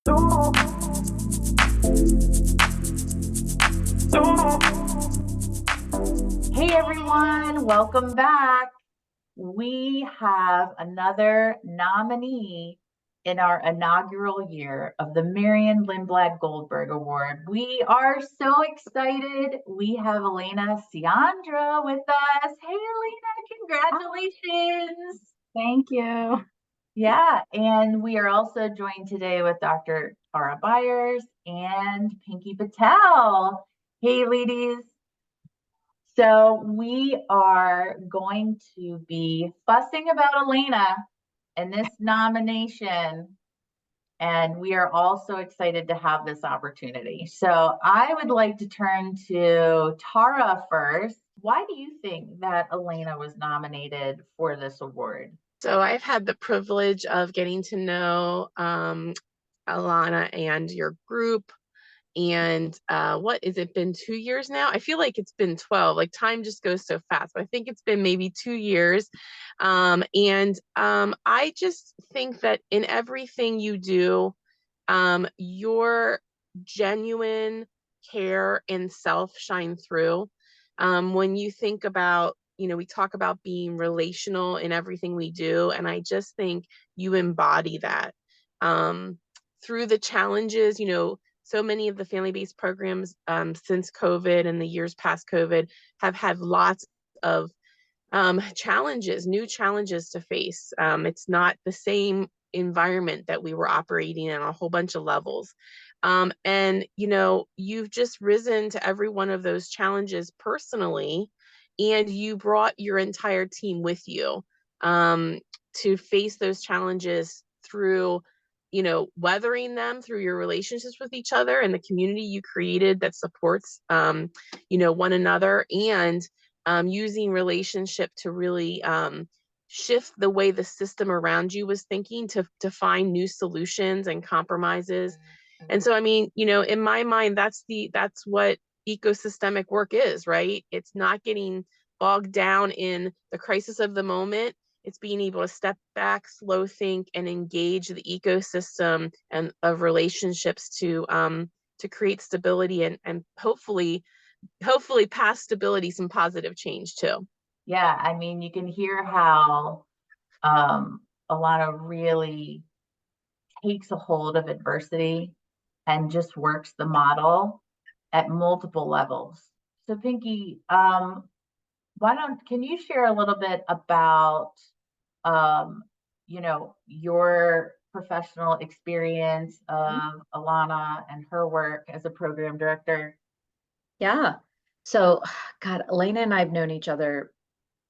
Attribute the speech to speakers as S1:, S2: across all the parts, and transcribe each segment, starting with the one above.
S1: Hey everyone, welcome back. We have another nominee in our inaugural year of the Marion Lindblad-Goldberg Award. We are so excited. We have Elena Ciandra with us. Hey Elena, congratulations.
S2: Thank you.
S1: Yeah, and we are also joined today with Dr. Tara Byers and Pinky Patel. Hey ladies. So we are going to be fussing about Elena and this nomination, and we are also excited to have this opportunity. So I would like to turn to Tara first. Why do you think that Elena was nominated for this award?
S3: So I've had the privilege of getting to know Alana and your group. And what is it been 2 years now? I feel like it's been 12. Like time just goes so fast. But I think it's been maybe 2 years. I just think that in everything you do, your genuine care and self shine through. When you think about, we talk about being relational in everything we do, and I just think you embody that. Through the challenges, so many of the family-based programs since COVID and the years past COVID have had lots of challenges, new challenges to face. It's not the same environment that we were operating in on a whole bunch of levels. And you've just risen to every one of those challenges personally, and you brought your entire team with you to face those challenges through, weathering them through your relationships with each other and the community you created that supports, one another, and using relationship to really shift the way the system around you was thinking to find new solutions and compromises. And so, in my mind, that's what ecosystemic work is, right? It's not getting bogged down in the crisis of the moment. It's being able to step back, slow think, and engage the ecosystem and of relationships to create stability and hopefully past stability, some positive change too.
S1: Yeah, you can hear how Alana really takes a hold of adversity and just works the model at multiple levels. So Pinky, can you share a little bit about, your professional experience of Alana and her work as a program director?
S2: Yeah. So, God, Elena and I have known each other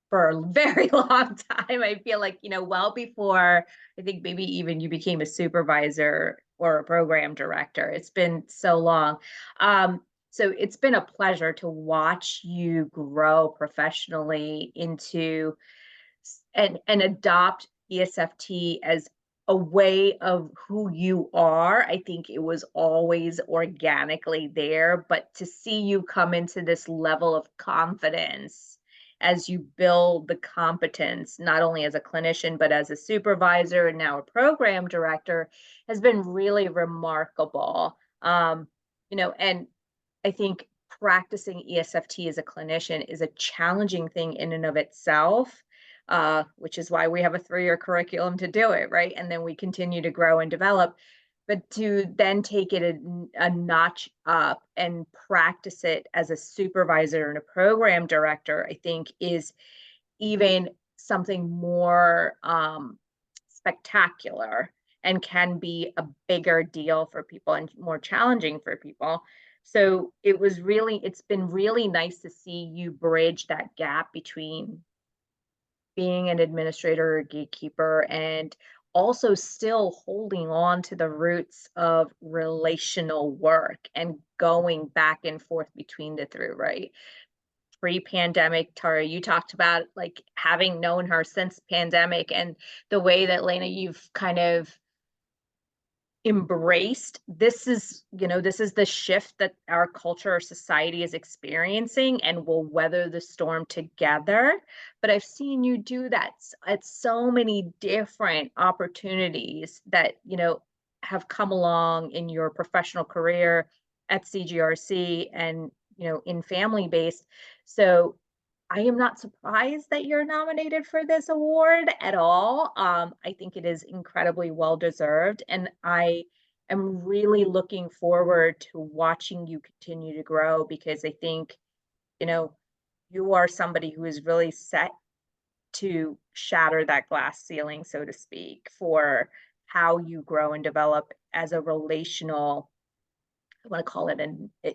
S2: for a very long time. I feel like, well before I think maybe even you became a supervisor or a program director. It's been so long. So it's been a pleasure to watch you grow professionally into and adopt ESFT as a way of who you are. I think it was always organically there, but to see you come into this level of confidence as you build the competence, not only as a clinician, but as a supervisor and now a program director, has been really remarkable. And I think practicing ESFT as a clinician is a challenging thing in and of itself, which is why we have a 3-year curriculum to do it, right? And then we continue to grow and develop. But to then take it a notch up and practice it as a supervisor and a program director, I think is even something more spectacular and can be a bigger deal for people and more challenging for people. So it's been really nice to see you bridge that gap between being an administrator or gatekeeper and also still holding on to the roots of relational work and going back and forth between the three, right? Pre-pandemic, Tara, you talked about like having known her since pandemic and the way that Lena, you've kind of embraced this is the shift that our culture or society is experiencing, and we'll weather the storm together. But I've seen you do that at so many different opportunities that have come along in your professional career at CGRC and, in family based. So I am not surprised that you're nominated for this award at all. I think it is incredibly well deserved, and I am really looking forward to watching you continue to grow, because I think, you know, you are somebody who is really set to shatter that glass ceiling, so to speak, for how you grow and develop as a relational, I want to call it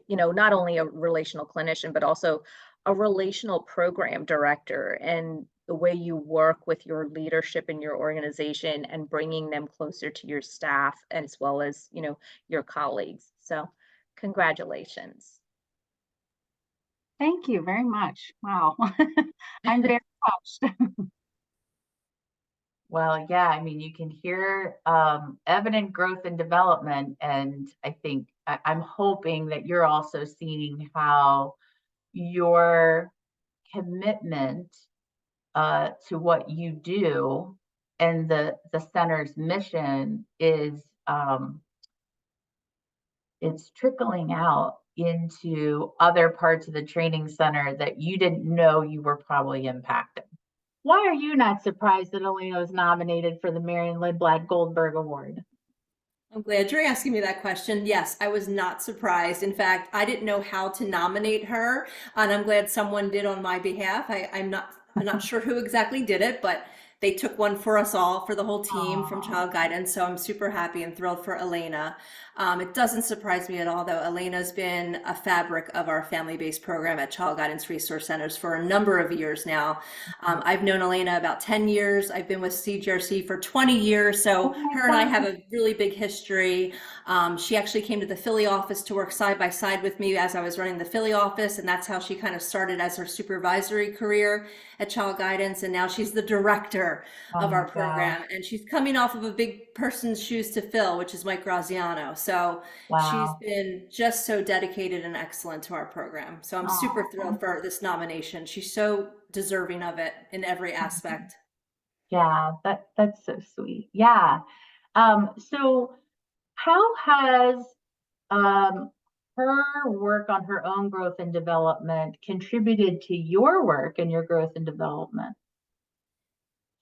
S2: not only a relational clinician, but also a relational program director, and the way you work with your leadership in your organization and bringing them closer to your staff as well as, your colleagues. So congratulations.
S4: Thank you very much. Wow. I'm very touched.
S1: Well, yeah, I mean, you can hear evident growth and development. And I think I'm hoping that you're also seeing how your commitment to what you do and the center's mission is it's trickling out into other parts of the training center that you didn't know you were probably impacting. Why are you not surprised that Elena was nominated for the Marion Lindblad-Goldberg Award?
S5: I'm glad you're asking me that question. Yes, I was not surprised. In fact, I didn't know how to nominate her, and I'm glad someone did on my behalf. I'm not sure who exactly did it, but they took one for us all, for the whole team from Child Guidance. So I'm super happy and thrilled for Elena. It doesn't surprise me at all, though. Elena's been a fabric of our family-based program at Child Guidance Resource Centers for a number of years now. I've known Elena about 10 years. I've been with CGRC for 20 years. So her and I have a really big history. She actually came to the Philly office to work side by side with me as I was running the Philly office. And that's how she kind of started as her supervisory career at Child Guidance. And now she's the director of our program. And she's coming off of a big person's shoes to fill, which is Mike Graziano. So she's been just so dedicated and excellent to our program. So I'm super thrilled for this nomination. She's so deserving of it in every aspect.
S1: Yeah, that's so sweet. Yeah. So how has her work on her own growth and development contributed to your work and your growth and development?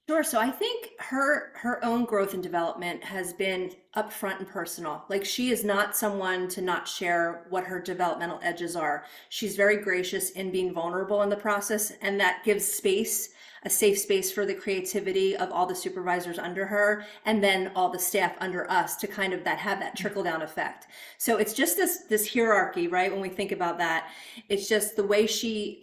S5: Sure. So I think her own growth and development has been upfront and personal. Like, she is not someone to not share what her developmental edges are. She's very gracious in being vulnerable in the process, and that gives space, a safe space for the creativity of all the supervisors under her, and then all the staff under us to kind of have that trickle down effect. So it's just this hierarchy, right? When we think about that, it's just the way she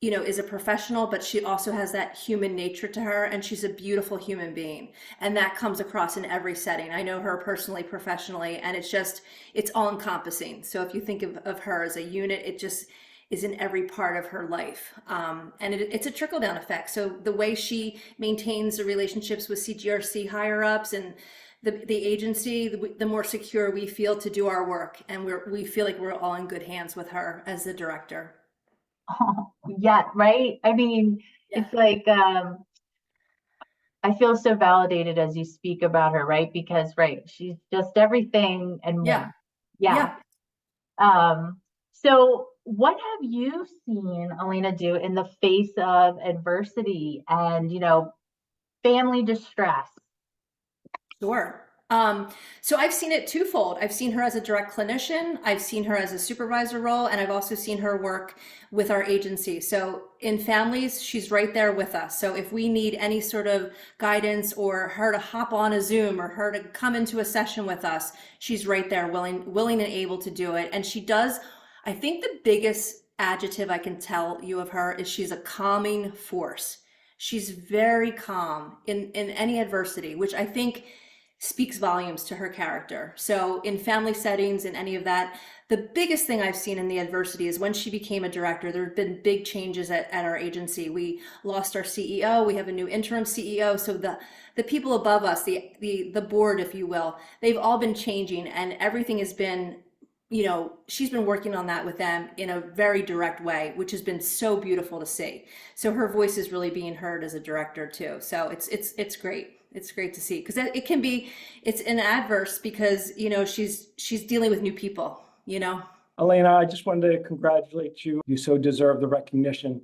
S5: is a professional, but she also has that human nature to her, and she's a beautiful human being. And that comes across in every setting. I know her personally, professionally, and it's all encompassing. So if you think of her as a unit, it just is in every part of her life. And it's a trickle down effect. So the way she maintains the relationships with CGRC higher ups and the agency, the more secure we feel to do our work. And we feel like we're all in good hands with her as the director.
S1: Oh, yeah, right. I mean, it's like I feel so validated as you speak about her, right? Because she's just everything and more. Yeah. So what have you seen Elena do in the face of adversity and, family distress?
S5: Sure. So I've seen it twofold. I've seen her as a direct clinician, I've seen her as a supervisor role, and I've also seen her work with our agency. So in families, she's right there with us. So if we need any sort of guidance, or her to hop on a Zoom, or her to come into a session with us, she's right there, willing and able to do it. And she does, I think the biggest adjective I can tell you of her is she's a calming force. She's very calm in any adversity, which I think speaks volumes to her character. So in family settings and any of that, the biggest thing I've seen in the adversity is when she became a director, there have been big changes at our agency. We lost our CEO, we have a new interim CEO. So the people above us, the board, if you will, they've all been changing, and everything has been, she's been working on that with them in a very direct way, which has been so beautiful to see. So her voice is really being heard as a director too. So it's great. It's great to see, because it can be, it's an adverse because, you know, she's dealing with new people, you know.
S6: Elena, I just wanted to congratulate you. You so deserve the recognition.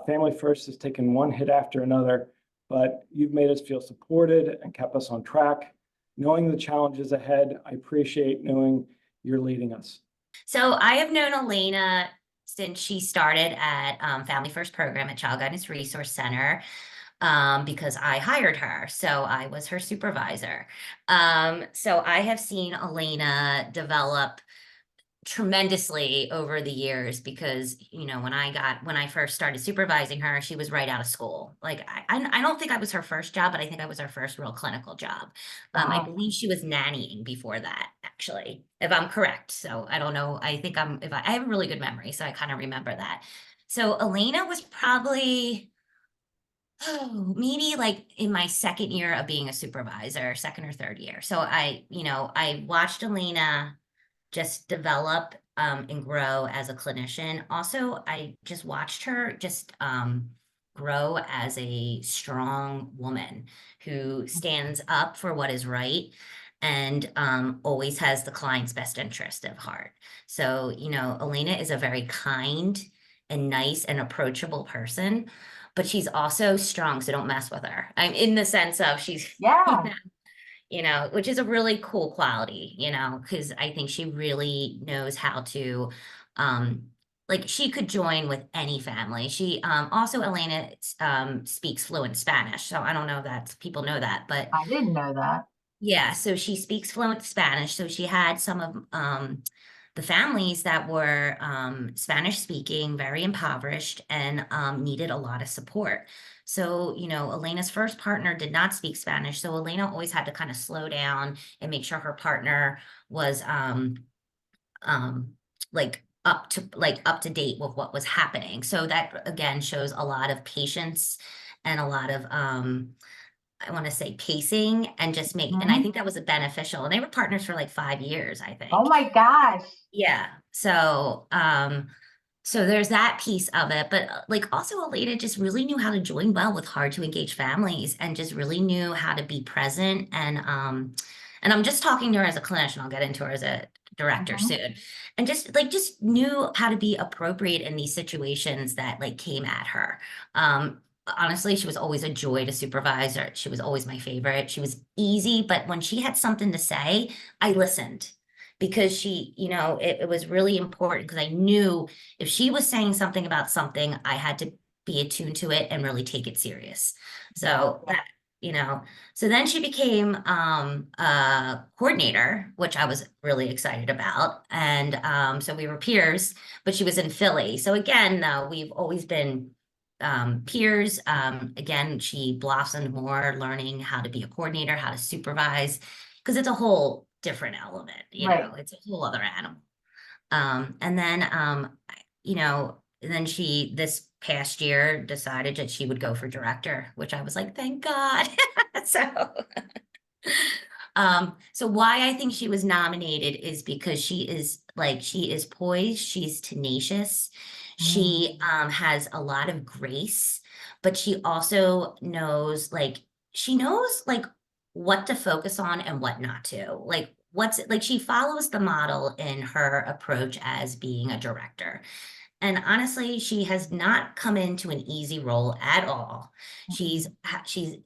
S6: Family First has taken one hit after another, but you've made us feel supported and kept us on track. Knowing the challenges ahead, I appreciate knowing you're leading us.
S7: So I have known Elena since she started at Family First program at Child Guidance Resource Center, because I hired her. So I was her supervisor. So I have seen Elena develop tremendously over the years because, you know, when I first started supervising her, she was right out of school. Like, I don't think I was her first job, but I think I was her first real clinical job. I
S1: Wow.
S7: believe she was nannying before that, actually, if I'm correct. So I don't know. I think I have a really good memory, so I kind of remember that. So Elena was probably, maybe like in my second year of being a supervisor, second or third year. So I watched Elena just develop and grow as a clinician. Also, I just watched her just grow as a strong woman who stands up for what is right and always has the client's best interest at heart. So, you know, Elena is a very kind and nice and approachable person, but she's also strong, so don't mess with her. I'm in the sense of she's,
S1: Yeah.
S7: you know, which is a really cool quality, you know, because I think she really knows how to, like she could join with any family. She also, Elena speaks fluent Spanish. So I don't know that people know that, but
S1: I didn't know that.
S7: yeah, so she speaks fluent Spanish. So she had some of the families that were Spanish speaking, very impoverished, and needed a lot of support. So, you know, Elena's first partner did not speak Spanish. So Elena always had to kind of slow down and make sure her partner was like up to date with what was happening. So that again shows a lot of patience and a lot of I want to say pacing and just and I
S1: Mhm.
S7: think that was a beneficial. And they were partners for like 5 years, I think.
S1: Oh my gosh.
S7: Yeah. So there's that piece of it, but like also Elena just really knew how to join well with hard to engage families and just really knew how to be present. And I'm just talking to her as a clinician. I'll get into her as a director
S1: Mhm.
S7: soon. And just knew how to be appropriate in these situations that like came at her. Honestly, she was always a joy to supervise. She was always my favorite. She was easy, but when she had something to say, I listened because she, you know, it was really important because I knew if she was saying something about something, I had to be attuned to it and really take it serious. So that, you know, so then she became a coordinator, which I was really excited about. And so we were peers, but she was in Philly. So again, though, we've always been peers. Again, she blossomed more, learning how to be a coordinator, how to supervise, because it's a whole different element, you
S1: Right.
S7: know, it's a whole other animal. And then, you know, then she, this past year, decided that she would go for director, which I was like, thank God. So why I think she was nominated is because she is poised, she's tenacious, she has a lot of grace, but she also knows she knows what to focus on and what not to. She follows the model in her approach as being a director. And honestly, she has not come into an easy role at all. She's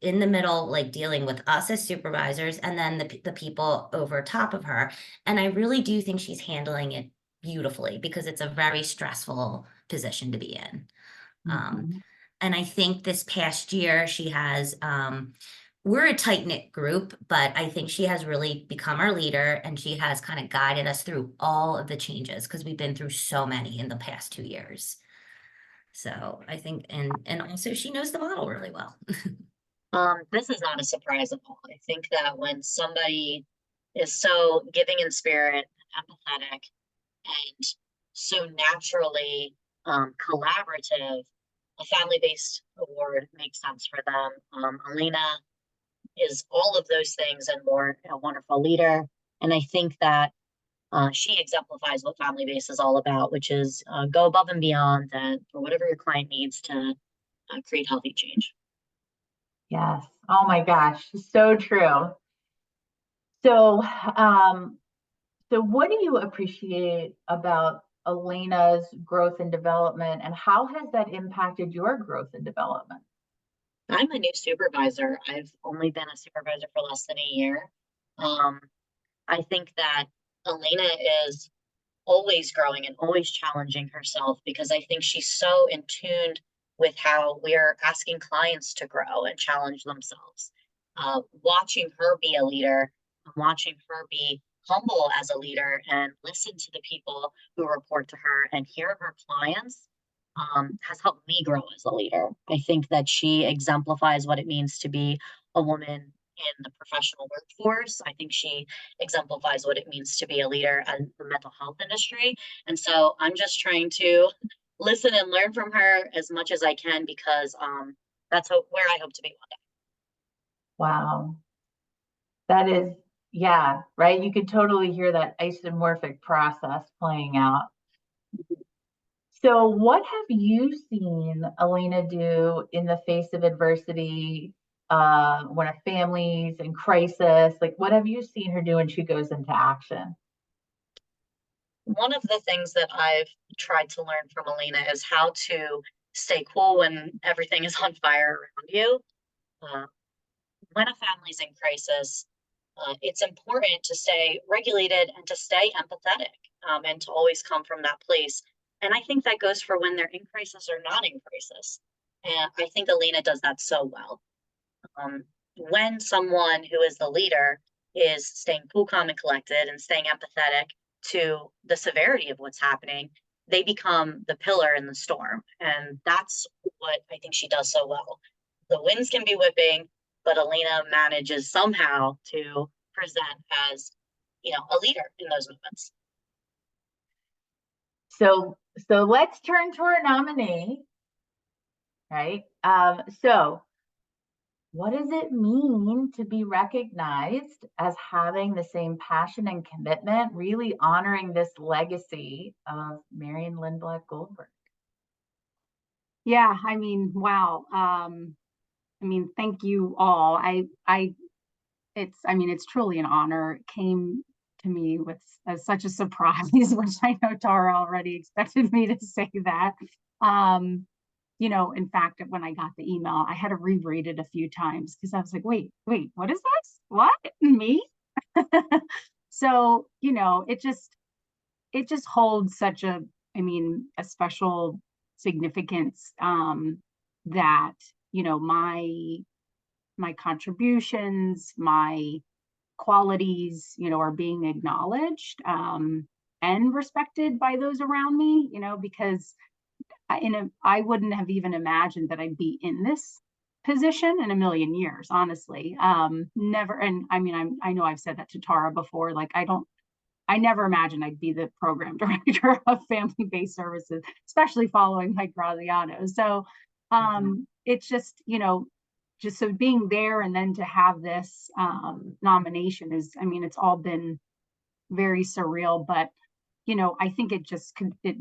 S7: in the middle, like dealing with us as supervisors and then the people over top of her. And I really do think she's handling it beautifully because it's a very stressful position to be in.
S1: Mhm.
S7: And I think this past year she has, we're a tight-knit group, but I think she has really become our leader and she has kind of guided us through all of the changes because we've been through so many in the past 2 years. So I think, and also she knows the model really well.
S8: This is not a surprise at all. I think that when somebody is so giving in spirit, empathetic, and so naturally collaborative, a family-based award makes sense for them. Elena is all of those things and more, a wonderful leader. And I think that she exemplifies what family-based is all about, which is go above and beyond and for whatever your client needs to create healthy change.
S1: Yes. Oh my gosh, so true. So, so what do you appreciate about Elena's growth and development, and how has that impacted your growth and development?
S8: I'm a new supervisor. I've only been a supervisor for less than a year. Um, I think that Elena is always growing and always challenging herself because I think she's so in tune with how we're asking clients to grow and challenge themselves. Watching her be a leader, watching her be humble as a leader and listen to the people who report to her and hear her clients has helped me grow as a leader. I think that she exemplifies what it means to be a woman in the professional workforce. I think she exemplifies what it means to be a leader in the mental health industry. And so I'm just trying to listen and learn from her as much as I can because that's where I hope to be one day.
S1: Wow. That is, yeah, right. You could totally hear that isomorphic process playing out. So what have you seen Elena do in the face of adversity, when a family's in crisis? Like, what have you seen her do when she goes into action?
S8: One of the things that I've tried to learn from Elena is how to stay cool when everything is on fire around you. Uh, when a family's in crisis, it's important to stay regulated and to stay empathetic, and to always come from that place. And I think that goes for when they're in crisis or not in crisis. And I think Elena does that so well. When someone who is the leader is staying cool, calm, and collected and staying empathetic to the severity of what's happening, they become the pillar in the storm. And that's what I think she does so well. The winds can be whipping, but Elena manages somehow to present as, a leader in those moments.
S1: So let's turn to our nominee, right? So what does it mean to be recognized as having the same passion and commitment, really honoring this legacy of Marion Lindblad-Goldberg?
S4: Yeah, I mean, wow. Thank you all. It's truly an honor. It came to me with such a surprise, which I know Tara already expected me to say that. In fact, when I got the email, I had to reread it a few times because I was like, wait, what is this? What? Me? So, it just holds such a special significance, that, my contributions, my qualities, are being acknowledged, and respected by those around me, because I wouldn't have even imagined that I'd be in this position in a million years, honestly. Never. And I know I've said that to Tara before, like, I never imagined I'd be the program director of family-based services, especially following Mike Graziano. So it's just, just so being there and then to have this nomination is, it's all been very surreal, but I think it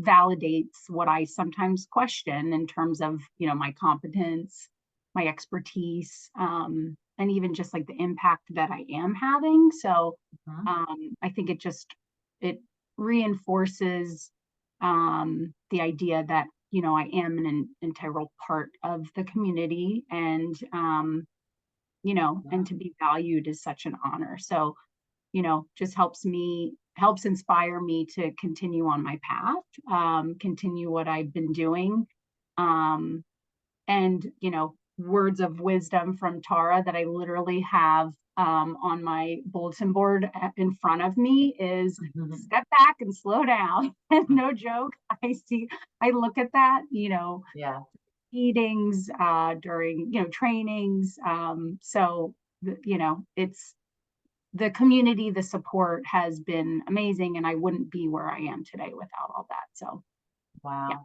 S4: validates what I sometimes question in terms of, my competence, my expertise, and even just like the impact that I am having. So I think it reinforces the idea that, I am an integral part of the community, and, and to be valued is such an honor. So, just helps inspire me to continue on my path, continue what I've been doing. And, words of wisdom from Tara that I literally have on my bulletin board in front of me is step back and slow down. And no joke, I look at that,
S1: Yeah.
S4: meetings, during, trainings. So, it's the community, the support has been amazing, and I wouldn't be where I am today without all that. So,
S1: Wow.
S4: Yeah.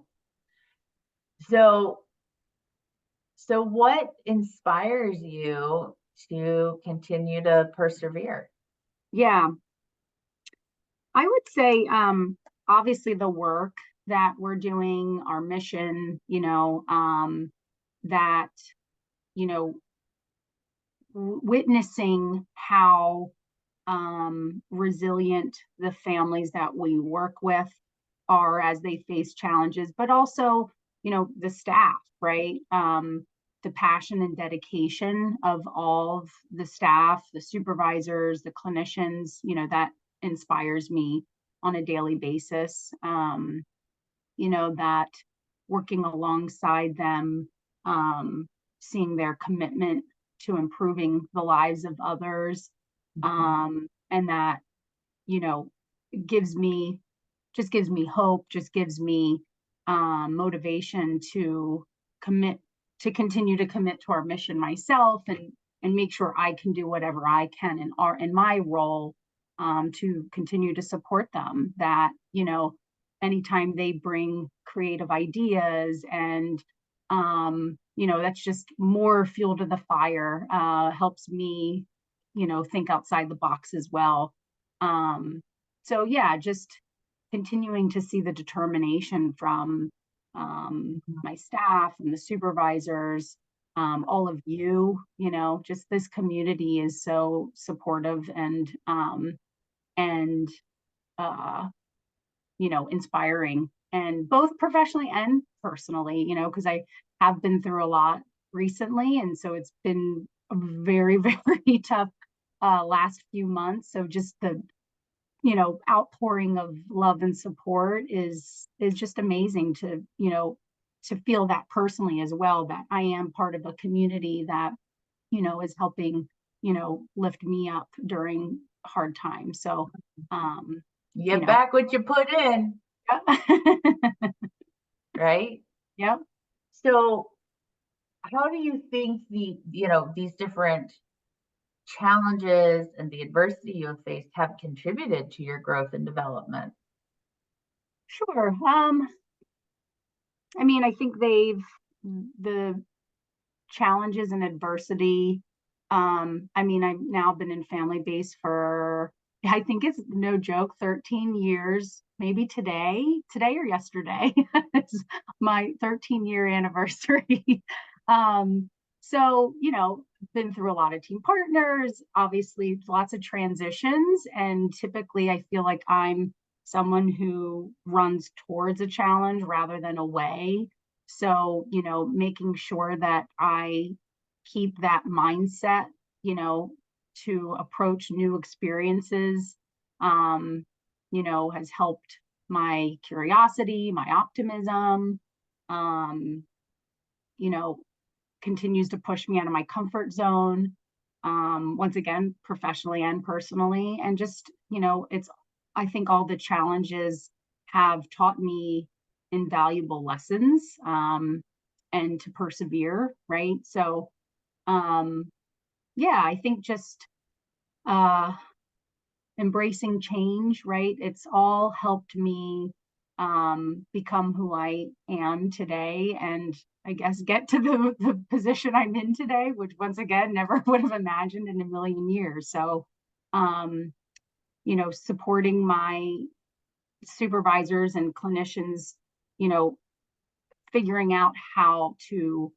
S1: So what inspires you to continue to persevere?
S4: Yeah, I would say, obviously the work that we're doing, our mission, that, witnessing how resilient the families that we work with are as they face challenges, but also, the staff, right? The passion and dedication of all of the staff, the supervisors, the clinicians, that inspires me on a daily basis. That working alongside them, seeing their commitment to improving the lives of others, and that, gives me hope, just gives me motivation to continue to commit to our mission myself, and make sure I can do whatever I can in my role, to continue to support them. That, anytime they bring creative ideas, and that's just more fuel to the fire, helps me, think outside the box as well. So yeah, just continuing to see the determination from my staff and the supervisors, all of you, just this community is so supportive and inspiring, and both professionally and personally, because I have been through a lot recently, and so it's been a very, very tough last few months. So just the outpouring of love and support is just amazing to feel that personally as well, that I am part of a community that is helping lift me up during hard times. So
S1: you get back what you put in. Right?
S4: Yep.
S1: So how do you think these different challenges and the adversity you have faced have contributed to your growth and development?
S4: Sure. I think the challenges and adversity, I've now been in family base for, I think it's no joke, 13 years, maybe today or yesterday. It's my 13-year anniversary. So, been through a lot of team partners, obviously lots of transitions. And typically I feel like I'm someone who runs towards a challenge rather than away. So, making sure that I keep that mindset, to approach new experiences, has helped my curiosity, my optimism, continues to push me out of my comfort zone, once again, professionally and personally. And just, I think all the challenges have taught me invaluable lessons, and to persevere, right? So, yeah, I think just embracing change, right? It's all helped me become who I am today, and I guess get to the position I'm in today, which once again, never would have imagined in a million years. So, supporting my supervisors and clinicians, figuring out how to,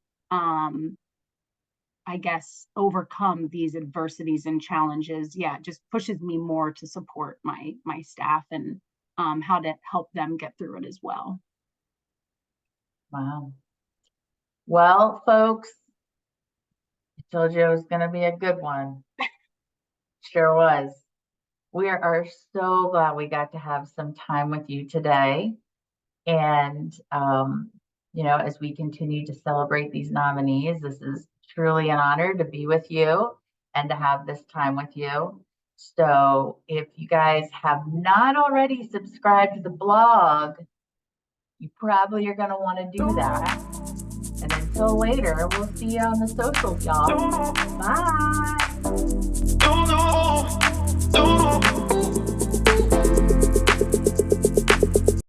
S4: I guess, overcome these adversities and challenges. Yeah, just pushes me more to support my staff, and how to help them get through it as well.
S1: Wow. Well, folks, I told you it was going to be a good one. Sure was. We are so glad we got to have some time with you today. And, as we continue to celebrate these nominees, this is truly an honor to be with you and to have this time with you. So if you guys have not already subscribed to the blog, you probably are going to want to do that. And until later, we'll see you on the socials, y'all. Bye.